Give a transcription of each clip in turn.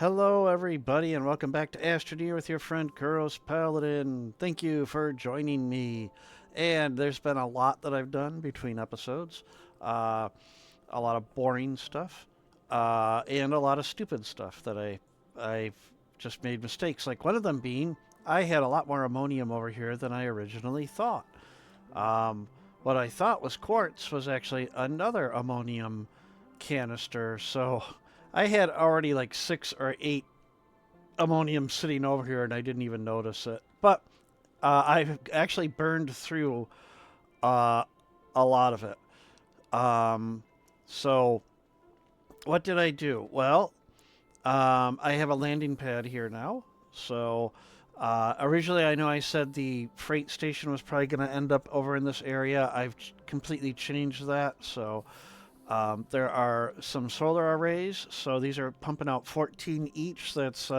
Hello, everybody, and welcome back to Astroneer with your friend Kuros Paladin. Thank you for joining me. And there's been a lot that I've done between episodes, uh, a lot of boring stuff, and a lot of stupid stuff that I've just made mistakes. Like one of them being, I had a lot more ammonium over here than I originally thought. Um, what I thought was quartz was actually another ammonium canister. So I had already like 6 or 8 ammonium sitting over here and I didn't even notice it. But I've actually burned through uh, a lot of it. Um, so what did I do? Well, I have a landing pad here now. So originally, I know I said the freight station was probably going to end up over in this area. I've completely changed that. So there are some solar arrays. So these are pumping out 14 each. That's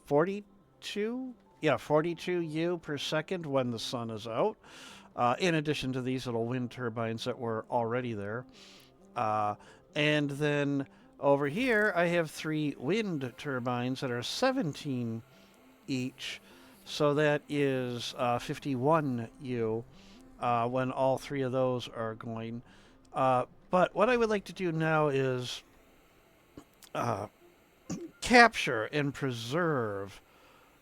42? Yeah, 42 U per second when the sun is out. In addition to these little wind turbines that were already there. Uh, and then over here, I have 3 wind turbines that are 17 each. So that is 51 U when all 3 of those are going. But what I would like to do now is uh, capture and preserve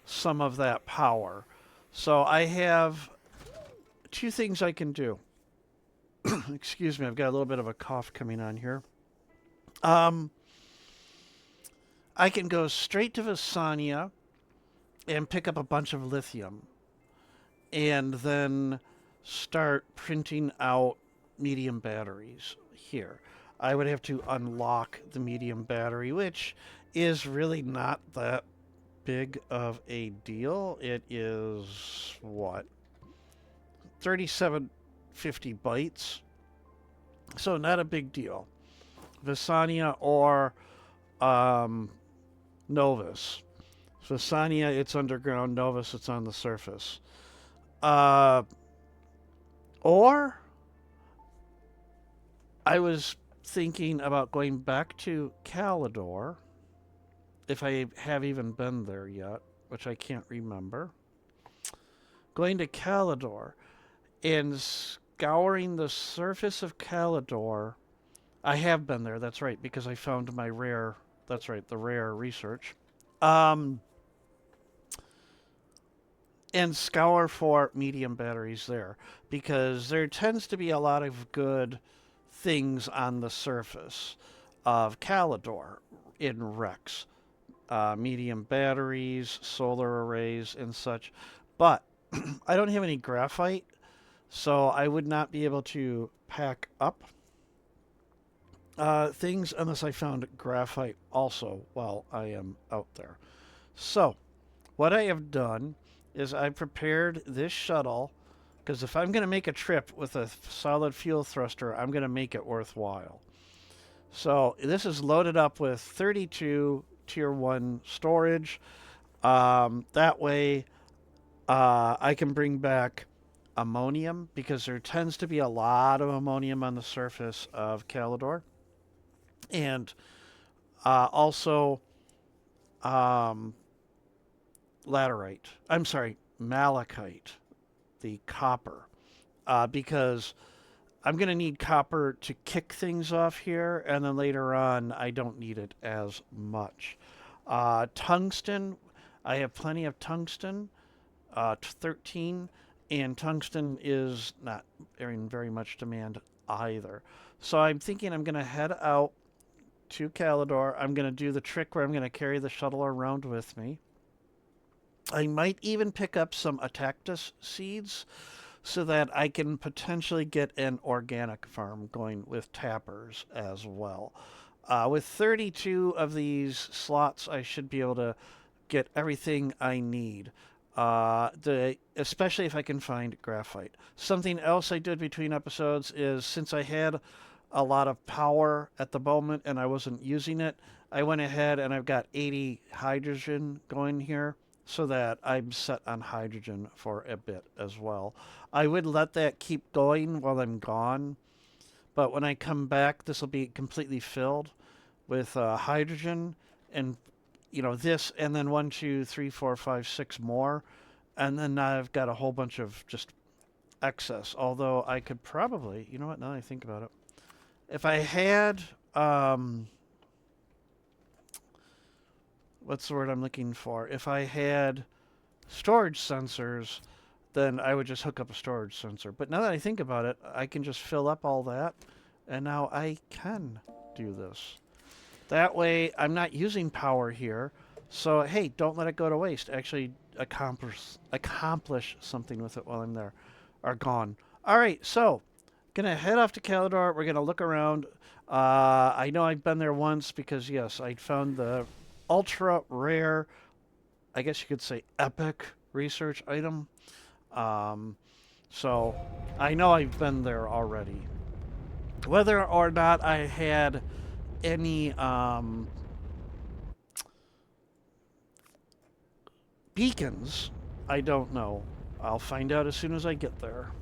some of that power. So I have 2 things I can do. Excuse me, I've got a little bit of a cough coming on here. Um, I can go straight to Visania and pick up a bunch of lithium and then start printing out medium batteries here. I would have to unlock the medium battery, which is really not that big of a deal. It is what? 3750 bytes. So not a big deal. Visania or um, Novus. Visania, it's underground. Novus, it's on the surface. Uh, or I was thinking about going back to Calidor, if I have even been there yet, which I can't remember. Going to Calidor and scouring the surface of Calidor. I have been there, that's right, because I found my rare, that's right, the rare research. Um, and scour for medium batteries there because there tends to be a lot of good things on the surface of Calidor in Rex. Medium batteries, solar arrays, and such. But I don't have any graphite, so I would not be able to pack up things unless I found graphite also while I am out there. So, what I have done is I prepared this shuttle because if I'm going to make a trip with a solid fuel thruster, I'm going to make it worthwhile. So, this is loaded up with 32 tier 1 storage. That way, I can bring back ammonium because there tends to be a lot of ammonium on the surface of Calidor. And also um, laterite. I'm sorry, malachite, the copper, because I'm going to need copper to kick things off here, and then later on, I don't need it as much. Tungsten, I have plenty of tungsten, 13, and tungsten is not in very much demand either. So I'm thinking I'm going to head out to Calidor. I'm going to do the trick where I'm going to carry the shuttle around with me. I might even pick up some Atactus seeds so that I can potentially get an organic farm going with tappers as well. With 32 of these slots, I should be able to get everything I need. Especially if I can find graphite. Something else I did between episodes is since I had a lot of power at the moment and I wasn't using it, I went ahead and I've got 80 hydrogen going here so that I'm set on hydrogen for a bit as well. I would let that keep going while I'm gone, but when I come back, this will be completely filled with hydrogen and this, and then 1, 2, 3, 4, 5, 6 more, and then now I've got a whole bunch of just excess. Although I could probably, you know what? Now that I think about it, if I had, what's the word I'm looking for? If I had storage sensors, then I would just hook up a storage sensor. But now that I think about it, I can just fill up all that, and now I can do this. That way, I'm not using power here. So, hey, don't let it go to waste. Actually, accomplish something with it while I'm there. Are gone. All right, so gonna head off to Calidor. We're gonna look around. I know I've been there once because yes, I found the ultra rare, I guess you could say epic research item. Um, so I know I've been there already. Whether or not I had any beacons, I don't know. I'll find out as soon as I get there.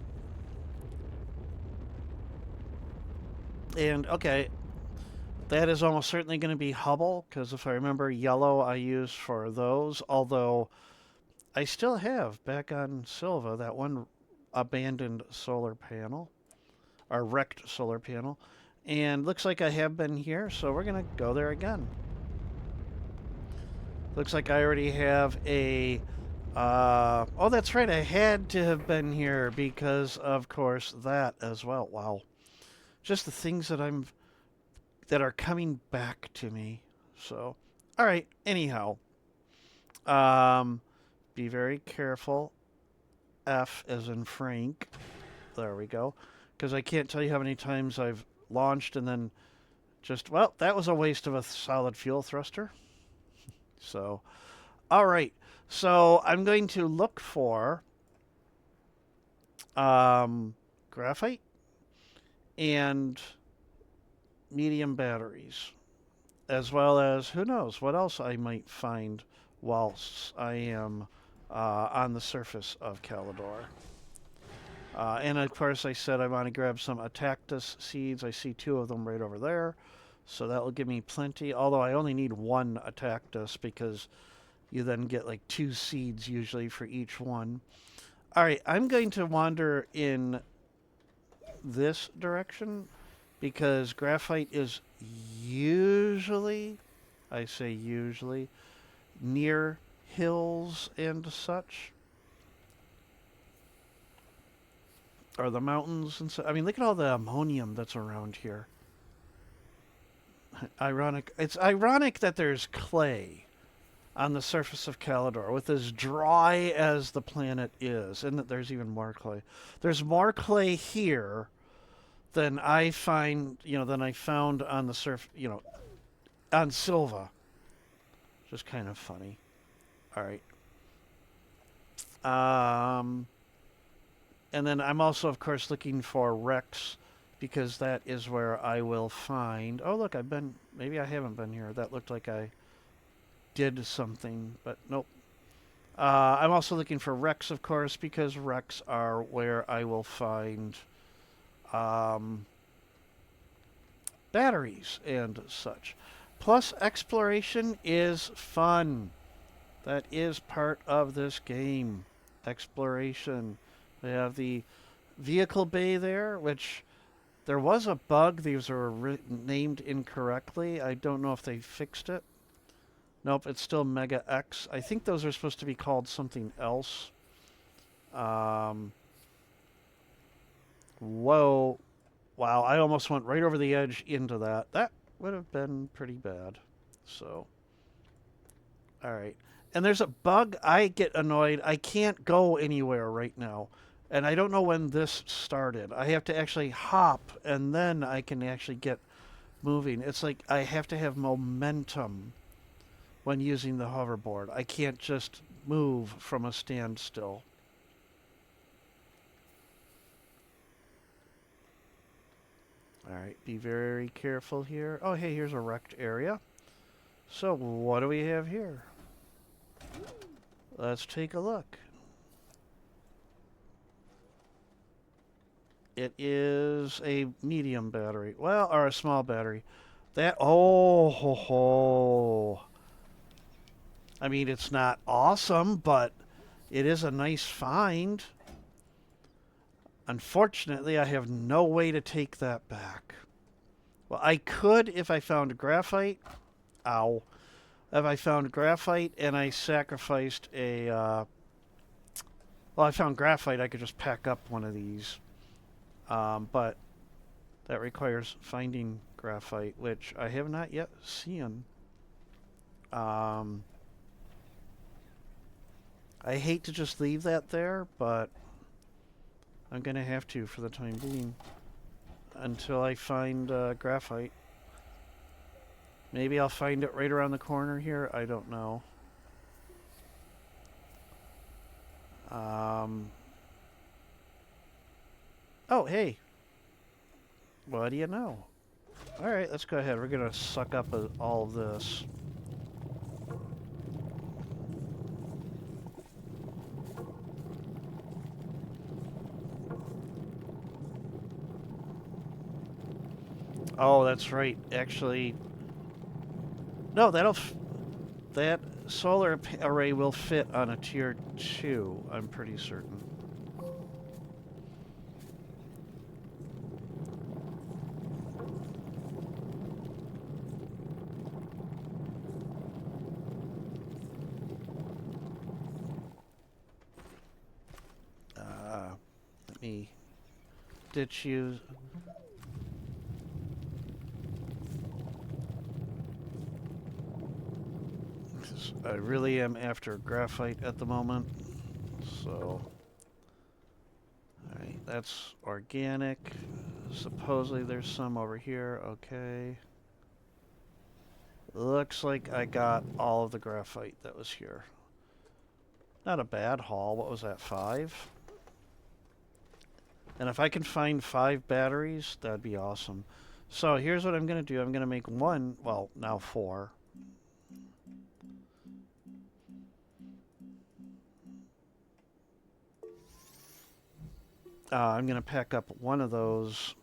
And okay, that is almost certainly going to be Hubble, because if I remember, yellow I used for those. Although I still have back on Silva that one abandoned solar panel, or wrecked solar panel. And looks like I have been here, so we're going to go there again. Looks like I already have a... oh, that's right, I had to have been here because, of course, that as well. Wow. Just the things that are coming back to me. So, all right, anyhow. Be very careful. F as in Frank. There we go. Because I can't tell you how many times I've launched and then just, well, that was a waste of a solid fuel thruster. So, all right. So I'm going to look for graphite and medium batteries, as well as who knows what else I might find whilst I am on the surface of Calidor. And of course, I said I want to grab some Atactus seeds. I see 2 of them right over there. So that will give me plenty, although I only need 1 Atactus because you then get like 2 seeds usually for each one. All right, I'm going to wander in this direction because graphite is usually, I say usually, near hills and such. Or the mountains and so. I mean, look at all the ammonium that's around here. Ironic. It's ironic that there's clay on the surface of Calidor with as dry as the planet is, and that there's even more clay. There's more clay here than I find, than I found on the surface, on Silva. Just kind of funny. All right. And then I'm also, of course, looking for Rex because that is where I will find... Oh, look, maybe I haven't been here. That looked like I did something, but nope. I'm also looking for Rex, of course, because Rex are where I will find batteries and such. Plus, exploration is fun. That is part of this game. Exploration. We have the vehicle bay there, which there was a bug. These were named incorrectly. I don't know if they fixed it. Nope, it's still Mega X. I think those are supposed to be called something else. Whoa. Wow, I almost went right over the edge into that. That would have been pretty bad. So, all right. And there's a bug. I get annoyed. I can't go anywhere right now. And I don't know when this started. I have to actually hop, and then I can actually get moving. It's like I have to have momentum when using the hoverboard. I can't just move from a standstill. All right, be very careful here. Oh, hey, here's a wrecked area. So what do we have here? Let's take a look. It is a medium battery. Well, or a small battery. That, oh, ho, ho. I mean, it's not awesome, but it is a nice find. Unfortunately, I have no way to take that back. Well, I could if I found graphite. Ow. If I found graphite and I sacrificed a. Well, I found graphite, I could just pack up one of these. But that requires finding graphite, which I have not yet seen. I hate to just leave that there, but I'm going to have to for the time being until I find graphite. Maybe I'll find it right around the corner here. I don't know. Oh, hey. What do you know? All right, let's go ahead. We're going to suck up all of this. Oh, that's right. Actually, no, that solar array will fit on a tier 2, I'm pretty certain. Let me ditch you. I really am after graphite at the moment, so. Alright, that's organic. Supposedly there's some over here, okay. Looks like I got all of the graphite that was here. Not a bad haul. What was that, 5? And if I can find 5 batteries, that'd be awesome. So here's what I'm going to do. I'm going to make one, well, now 4. I'm going to pack up one of those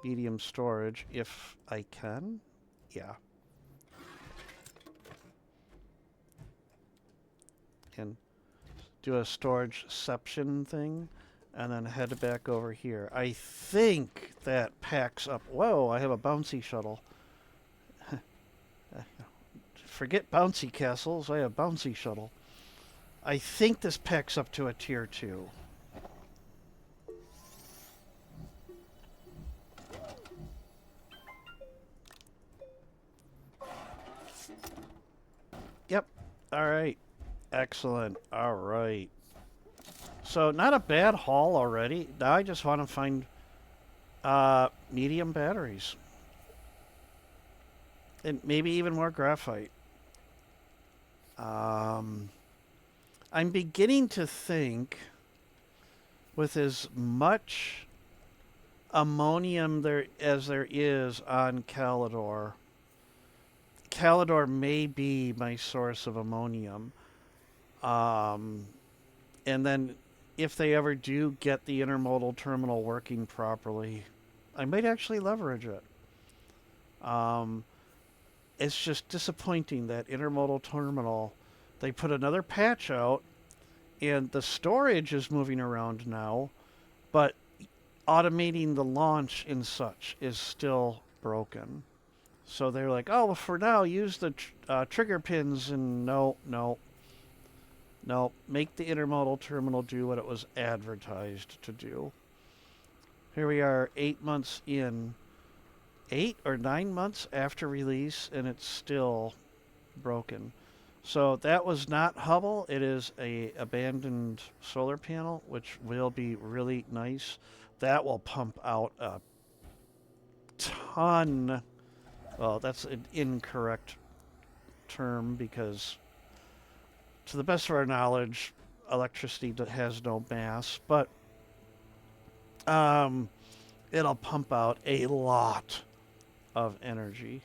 medium storage if I can. Yeah. And do a storageception thing and then head back over here. I think that packs up. Whoa, I have a bouncy shuttle. Forget bouncy castles, I have bouncy shuttle. I think this packs up to a tier 2. Yep. All right. Excellent. All right. So not a bad haul already. Now I just want to find medium batteries. And maybe even more graphite. I'm beginning to think with as much ammonium there as there is on Calidor, Calidor may be my source of ammonium. And then if they ever do get the intermodal terminal working properly, I might actually leverage it. It's just disappointing that intermodal terminal, they put another patch out and the storage is moving around now, but automating the launch and such is still broken. So they're like, oh, well, for now, use the trigger pins, and no, make the intermodal terminal do what it was advertised to do. Here we are 8 months in, 8 or 9 months after release, and it's still broken. So that was not Hubble. It is a abandoned solar panel, which will be really nice. That will pump out a ton. Well, that's an incorrect term because, to the best of our knowledge, electricity has no mass, but it'll pump out a lot of energy.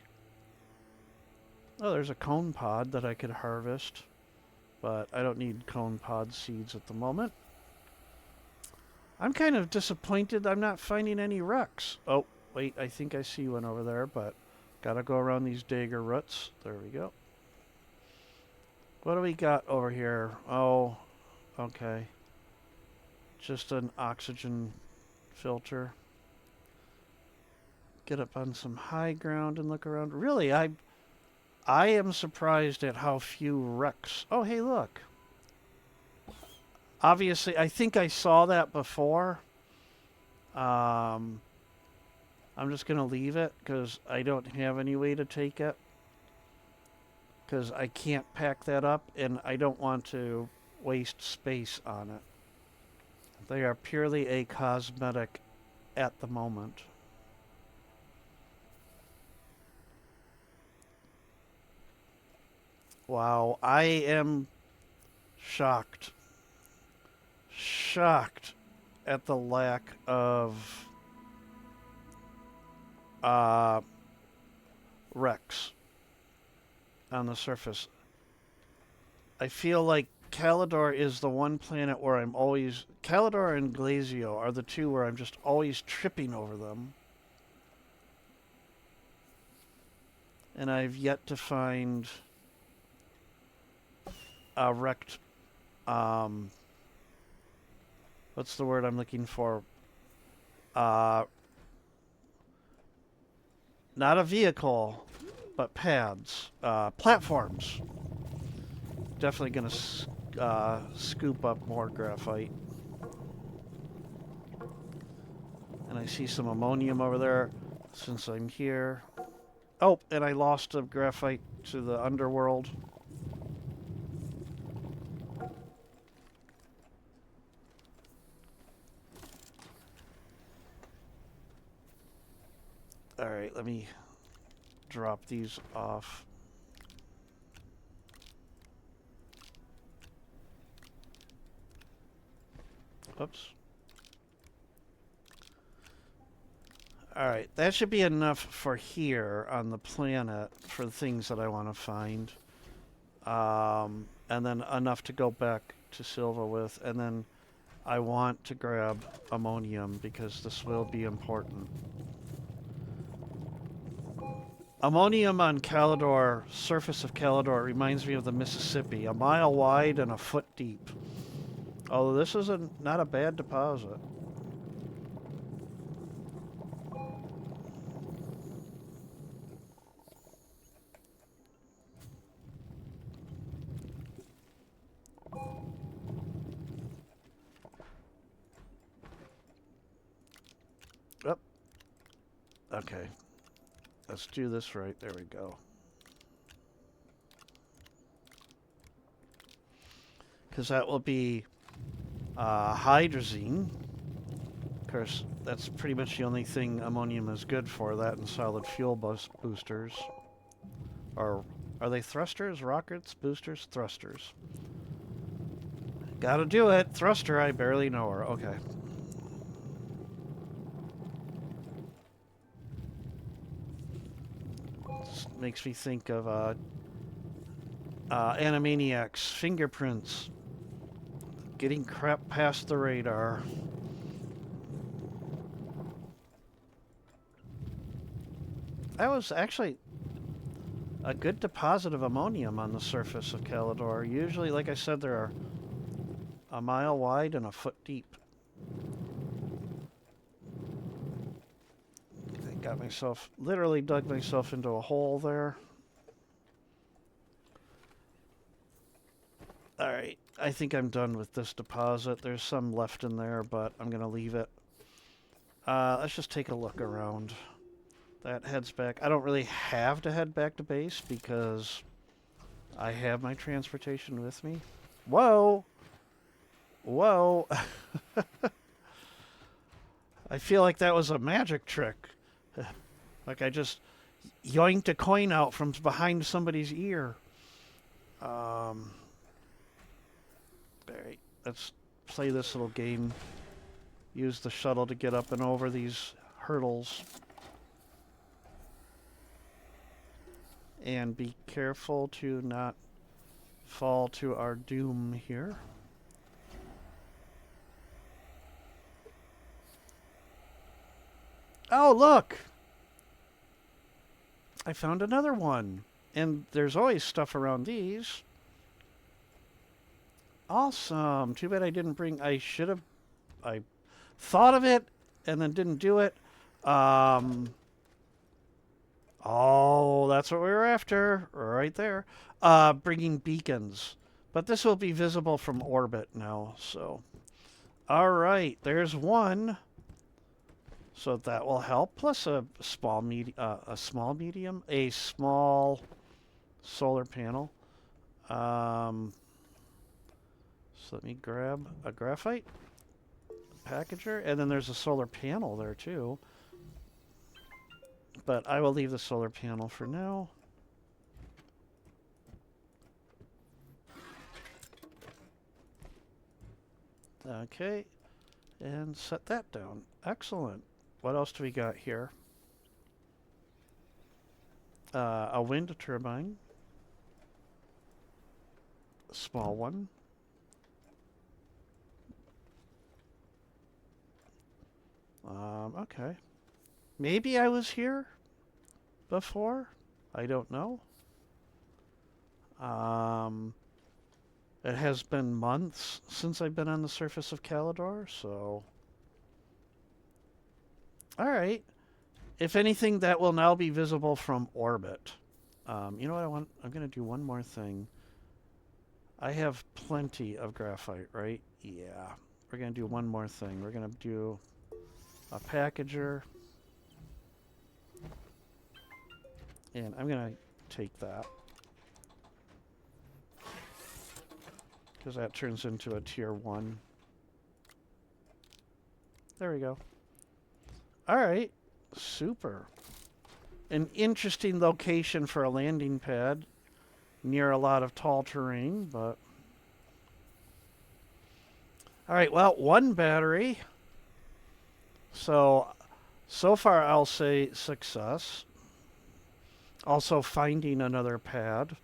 Oh, there's a cone pod that I could harvest, but I don't need cone pod seeds at the moment. I'm kind of disappointed I'm not finding any wrecks. Oh, wait, I think I see one over there, but gotta go around these dagger roots. There we go. What do we got over here? Oh, okay. Just an oxygen filter. Get up on some high ground and look around. Really, I am surprised at how few wrecks. Oh, hey, look. Obviously, I think I saw that before. I'm just going to leave it because I don't have any way to take it. Because I can't pack that up and I don't want to waste space on it. They are purely a cosmetic at the moment. Wow, I am shocked. Shocked at the lack of wrecks on the surface. I feel like Calidor is the one planet where I'm always... Calidor and Glazio are the two where I'm just always tripping over them. And I've yet to find a wrecked... what's the word I'm looking for? Not a vehicle, but pads. Platforms. Definitely going to scoop up more graphite. And I see some ammonium over there since I'm here. Oh, and I lost a graphite to the underworld. All right, let me drop these off. Oops. Alright, that should be enough for here on the planet for the things that I want to find. And then enough to go back to Silva with. And then I want to grab ammonium because this will be important. Ammonium on Calidor, surface of Calidor, reminds me of the Mississippi. A mile wide and a foot deep. Although this is not a bad deposit. Oh. Okay. Let's do this right. There we go. Because that will be hydrazine. Of course, that's pretty much the only thing ammonium is good for, that and solid fuel boosters. Or are they thrusters, rockets, boosters, thrusters? Gotta do it. Thruster, I barely know her. Okay. This makes me think of Animaniacs, fingerprints. Getting crap past the radar. That was actually a good deposit of ammonium on the surface of Calidor. Usually, like I said, there are a mile wide and a foot deep. I got myself, literally dug myself into a hole there. Alright, I think I'm done with this deposit. There's some left in there, but I'm going to leave it. Let's just take a look around. That heads back. I don't really have to head back to base because I have my transportation with me. Whoa! Whoa! I feel like that was a magic trick. Like I just yoinked a coin out from behind somebody's ear. Alright, let's play this little game. Use the shuttle to get up and over these hurdles. And be careful to not fall to our doom here. Oh, look! I found another one. And there's always stuff around these. Awesome. Too bad I didn't bring. I should have. I thought of it and then didn't do it. Um, oh, that's what we were after, right there. Bringing beacons, but this will be visible from orbit now. So, all right, there's one. So that will help. Plus a small medium, a small solar panel. So let me grab a graphite packager, and then there's a solar panel there too. But I will leave the solar panel for now. Okay, and set that down. Excellent. What else do we got here? A wind turbine. A small one. Okay. Maybe I was here before. I don't know. It has been months since I've been on the surface of Calidor, so... Alright. If anything, that will now be visible from orbit. You know what I want? I'm going to do one more thing. I have plenty of graphite, right? Yeah. We're going to do one more thing. We're going to do a packager. And I'm going to take that. Because that turns into a tier 1. There we go. Alright. Super. An interesting location for a landing pad. Near a lot of tall terrain, but... Alright, well, one battery. So far I'll say success. Also finding another pad.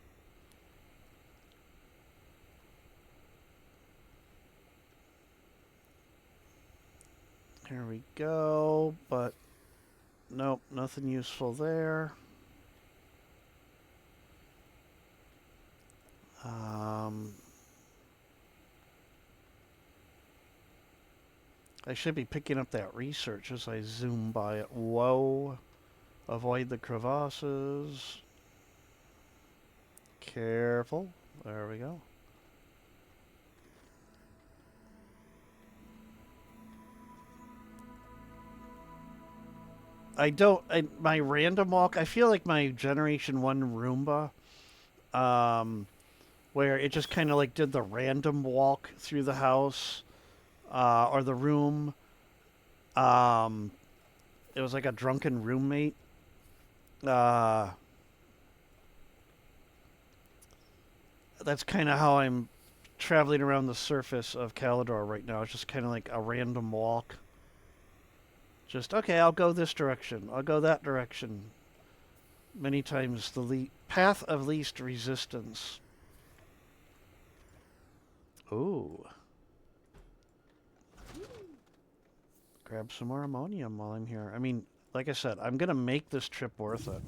Here we go, but nope, nothing useful there. I should be picking up that research as I zoom by it. Whoa. Avoid the crevasses. Careful. There we go. My random walk, I feel like my Generation 1 Roomba, where it just kind of like did the random walk through the house, or the room. It was like a drunken roommate. That's kind of how I'm traveling around the surface of Calidor right now. It's just kind of like a random walk. Just, okay, I'll go this direction. I'll go that direction. Many times the path of least resistance. Ooh. Grab some more ammonium while I'm here. I mean, like I said, I'm going to make this trip worth it.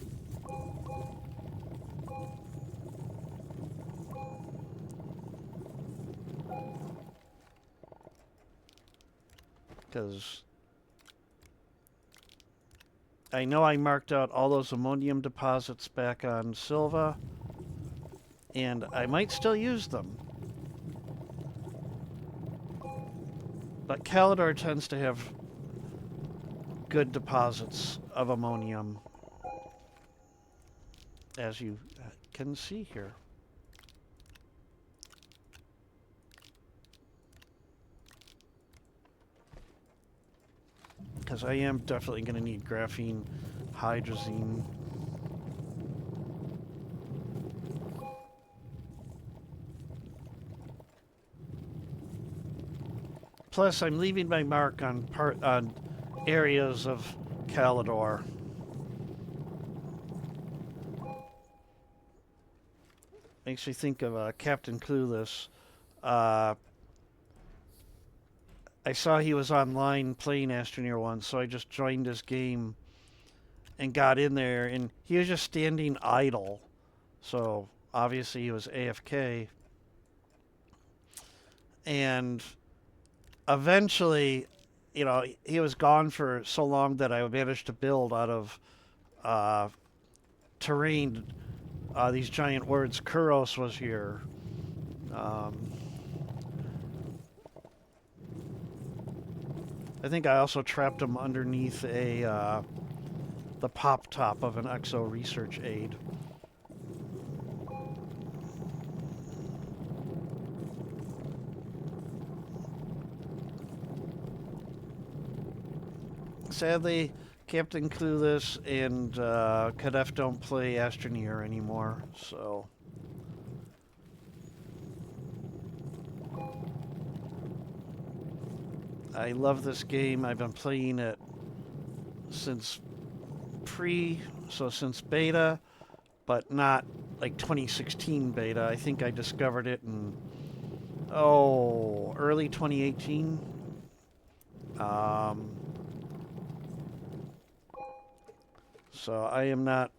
Because I know I marked out all those ammonium deposits back on Silva, and I might still use them. But Calidor tends to have good deposits of ammonium, as you can see here. Because I am definitely going to need graphene, hydrazine. Plus, I'm leaving my mark on areas of Calidor. Makes me think of Captain Clueless. I saw he was online playing Astroneer once, so I just joined his game and got in there, and he was just standing idle. So obviously he was AFK. And eventually, you know, he was gone for so long that I managed to build out of uh, terrain. These giant words. Kuros was here. Um, I think I also trapped him underneath the pop top of an exo research aid. Sadly, Captain Clueless and Kadef don't play Astroneer anymore, so... I love this game. I've been playing it since since beta, but not like 2016 beta. I think I discovered it in, early 2018. Um, so I am not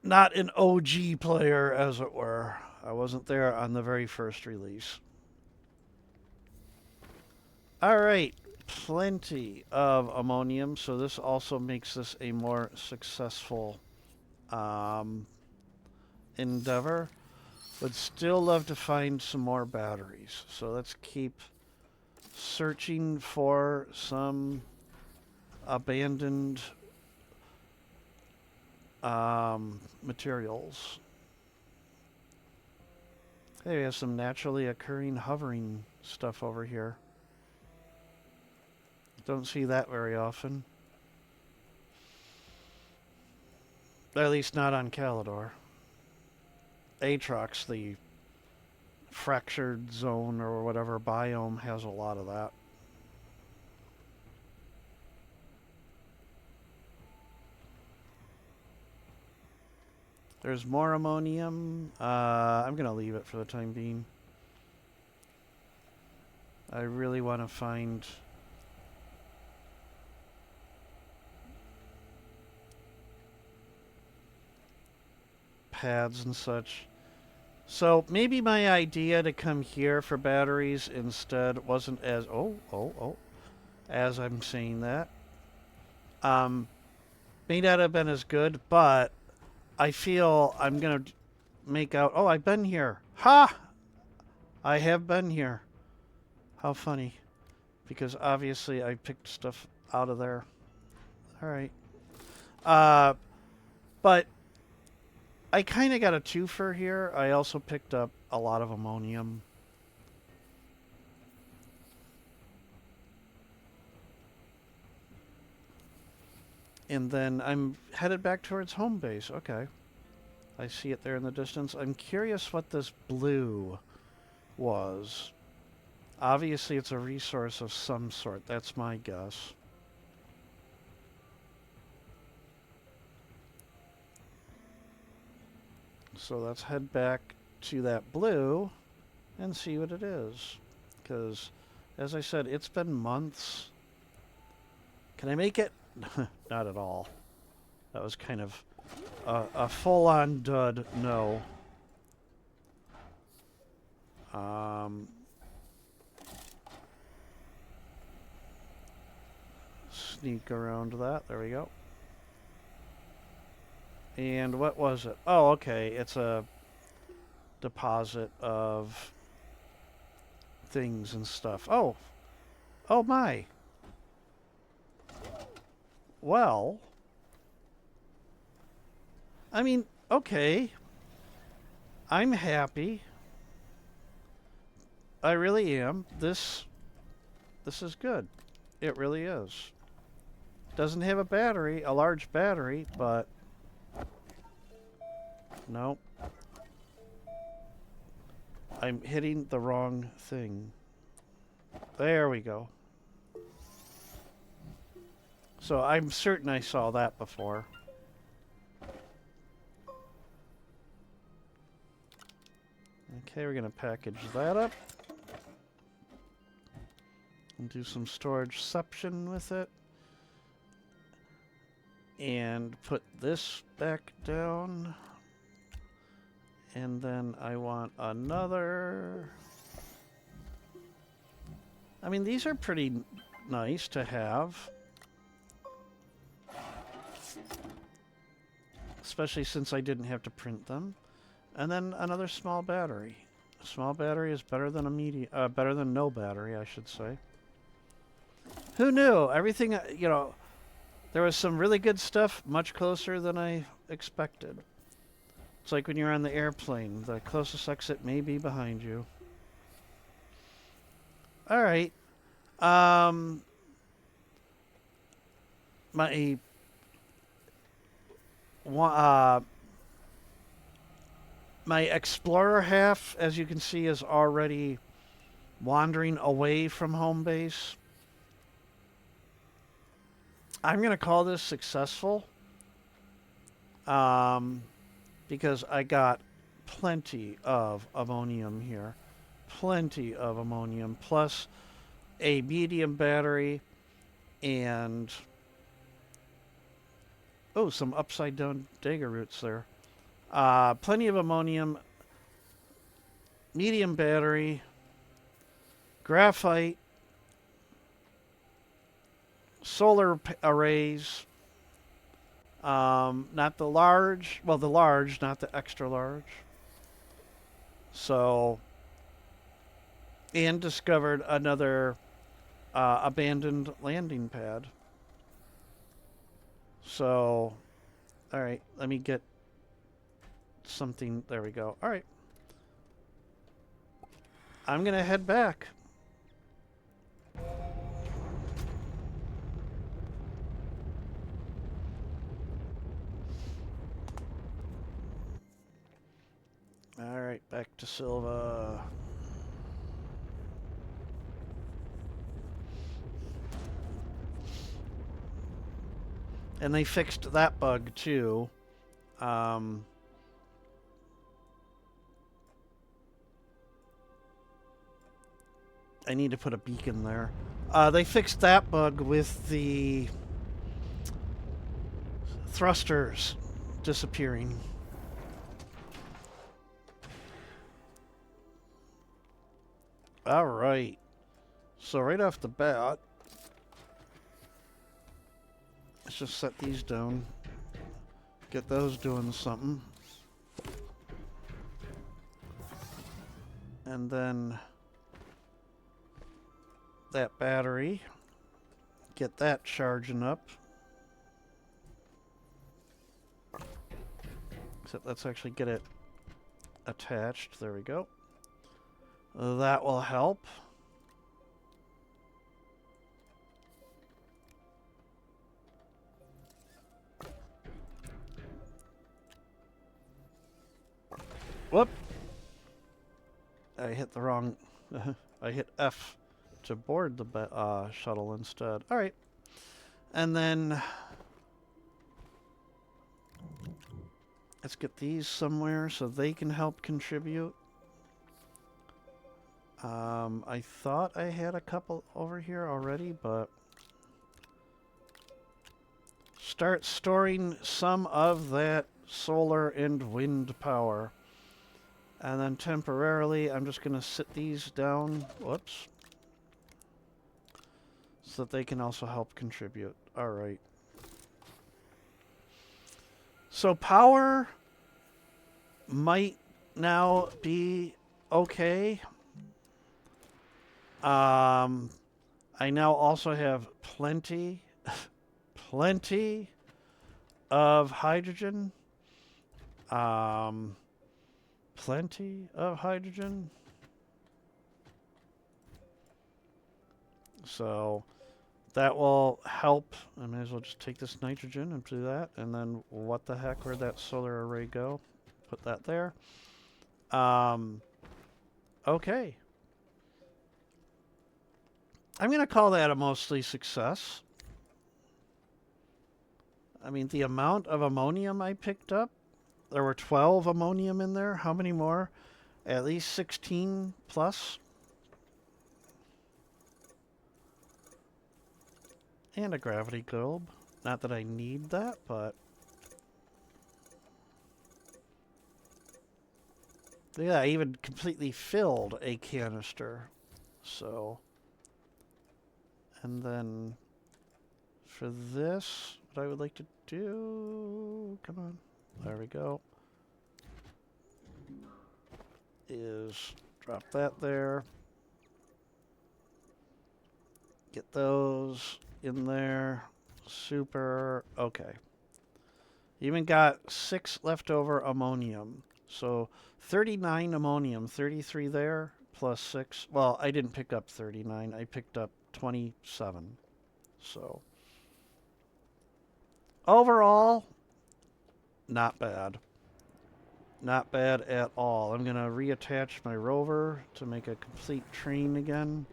an OG player, as it were. I wasn't there on the very first release. All right, plenty of ammonium, so this also makes this a more successful endeavor. Would still love to find some more batteries, so let's keep searching for some abandoned materials. Hey, we have some naturally occurring hovering stuff over here. Don't see that very often. At least not on Calidor. Atrox, the fractured zone or whatever biome, has a lot of that. There's more ammonium. I'm going to leave it for the time being. I really want to find... pads and such. So maybe my idea to come here for batteries instead wasn't as... as I'm saying that. May not have been as good, but I feel I'm going to make out... Oh, I've been here. Ha! I have been here. How funny. Because obviously I picked stuff out of there. Alright. But I kind of got a twofer here. I also picked up a lot of ammonium. And then I'm headed back towards home base. Okay. I see it there in the distance. I'm curious what this blue was. Obviously, it's a resource of some sort. That's my guess. So let's head back to that blue and see what it is. Because, as I said, it's been months. Can I make it? Not at all. That was kind of a full-on dud. No. Sneak around that. There we go. And what was it? Oh, okay. It's a deposit of things and stuff. Oh. Oh, my. Well. I mean, okay. I'm happy. I really am. This is good. It really is. Doesn't have a battery, a large battery, but nope. I'm hitting the wrong thing. There we go. So I'm certain I saw that before. Okay, we're going to package that up. And do some storageception with it. And put this back down. And then I want another I mean, these are pretty nice to have. Especially since I didn't have to print them. And then another small battery. A small battery is better than better than no battery, I should say. Who knew? Everything, you know, there was some really good stuff much closer than I expected. It's like when you're on the airplane, the closest exit may be behind you. All right. Um, my uh, my explorer half, as you can see, is already wandering away from home base. I'm going to call this successful because I got plenty of ammonium here. Plenty of ammonium, plus a medium battery and... Oh, some upside down dagger roots there. Plenty of ammonium, medium battery, graphite, solar arrays, not the large, well, the large, not the extra large. So, and discovered another abandoned landing pad. So, all right, let me get something. There we go. All right. I'm going to head back. All right, back to Silva. And they fixed that bug too. I need to put a beacon there. They fixed that bug with the thrusters disappearing. All right. So right off the bat, let's just set these down. Get those doing something. And then that battery. Get that charging up. So let's actually get it attached. There we go. That will help. Whoop! I hit the wrong... I hit F to board the shuttle instead. Alright. And then... let's get these somewhere so they can help contribute. I thought I had a couple over here already, but... start storing some of that solar and wind power. And then temporarily, I'm just going to sit these down. Whoops. So that they can also help contribute. Alright. So power might now be okay. I now also have plenty of hydrogen. Plenty of hydrogen. So that will help. I may as well just take this nitrogen and do that. And then what the heck, where'd that solar array go? Put that there. Okay. I'm going to call that a mostly success. I mean, the amount of ammonium I picked up, there were 12 ammonium in there. How many more? At least 16 plus. And a gravity globe. Not that I need that, but... yeah, I even completely filled a canister. So... And then for this, what I would like to do, come on, there we go, is drop that there. Get those in there. Super. Okay. Even got 6 leftover ammonium. So 39 ammonium, 33 there, plus 6. Well, I didn't pick up 39. I picked up 27. So overall, not bad. Not bad at all. I'm going to reattach my rover to make a complete train again.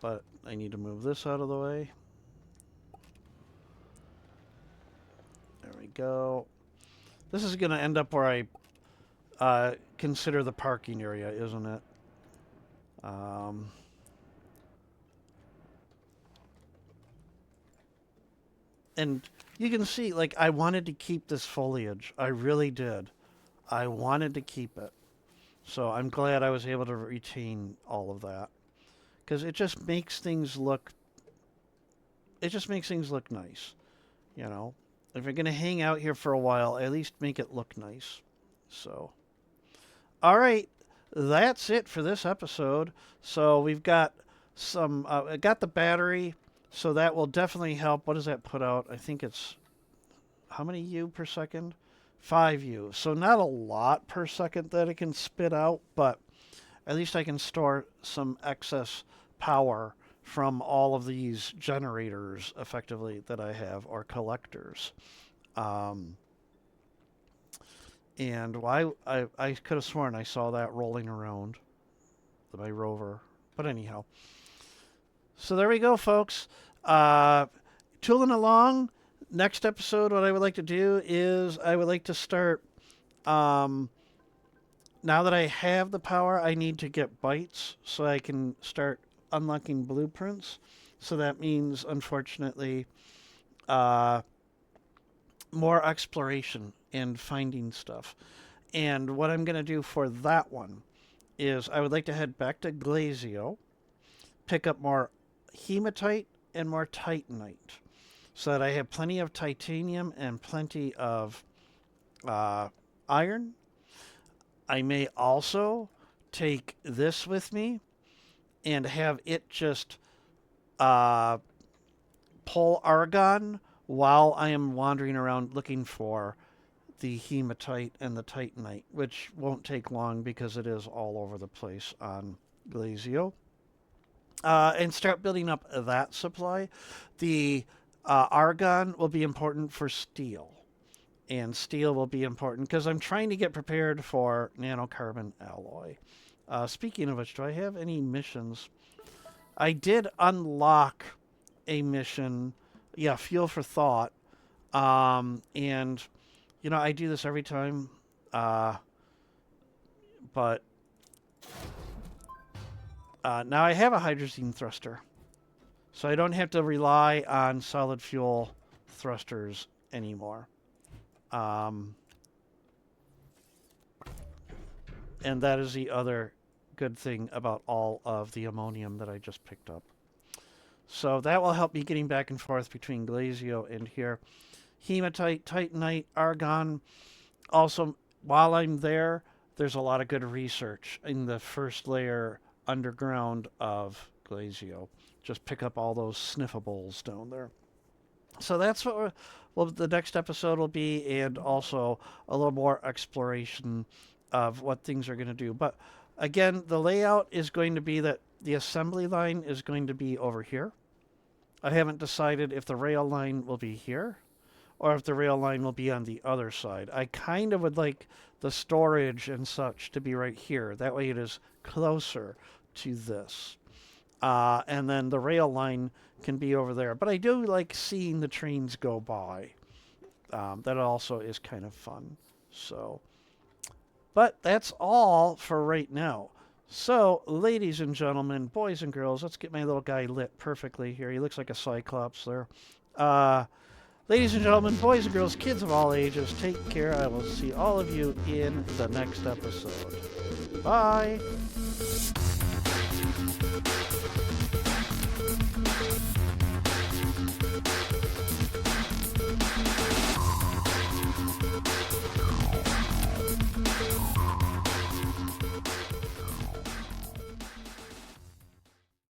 But I need to move this out of the way. There we go. This is going to end up where I consider the parking area, isn't it? And you can see, like, I wanted to keep this foliage. I really did. I wanted to keep it. So I'm glad I was able to retain all of that. Because it just makes things look... It just makes things look nice. You know? If you're going to hang out here for a while, at least make it look nice. So... Alright. That's it for this episode. So we've got some... I got the battery... So that will definitely help. What does that put out? I think it's... How many U per second? 5 U. So not a lot per second that it can spit out, but at least I can store some excess power from all of these generators, effectively, that I have, or collectors. And why I could have sworn I saw that rolling around my rover. But anyhow. So there we go, folks. Tooling along. Next episode, what I would like to do is I would like to start... now that I have the power, I need to get bytes so I can start unlocking blueprints. So that means, unfortunately, more exploration and finding stuff. And what I'm going to do for that one is I would like to head back to Glazio, pick up more hematite and more titanite so that I have plenty of titanium and plenty of iron. I may also take this with me and have it just pull argon while I am wandering around looking for the hematite and the titanite, which won't take long because it is all over the place on Glazio. And start building up that supply. The argon will be important for steel. And steel will be important because I'm trying to get prepared for nanocarbon alloy. Speaking of which, do I have any missions? I did unlock a mission. Yeah, Fuel for Thought. And, you know, I do this every time. But... now I have a hydrazine thruster, so I don't have to rely on solid fuel thrusters anymore. And that is the other good thing about all of the ammonium that I just picked up. So that will help me getting back and forth between Glazio and here. Hematite, titanite, argon. Also, while I'm there, there's a lot of good research in the first layer underground of Glazio. Just pick up all those sniffables down there. So that's what the next episode will be, and also a little more exploration of what things are going to do. But again, the layout is going to be that the assembly line is going to be over here. I haven't decided if the rail line will be here or if the rail line will be on the other side. I kind of would like the storage and such to be right here. That way it is closer to this. And then the rail line can be over there. But I do like seeing the trains go by. That also is kind of fun. So, but that's all for right now. So, ladies and gentlemen, boys and girls, let's get my little guy lit perfectly here. He looks like a cyclops there. Ladies and gentlemen, boys and girls, kids of all ages, take care. I will see all of you in the next episode. Bye.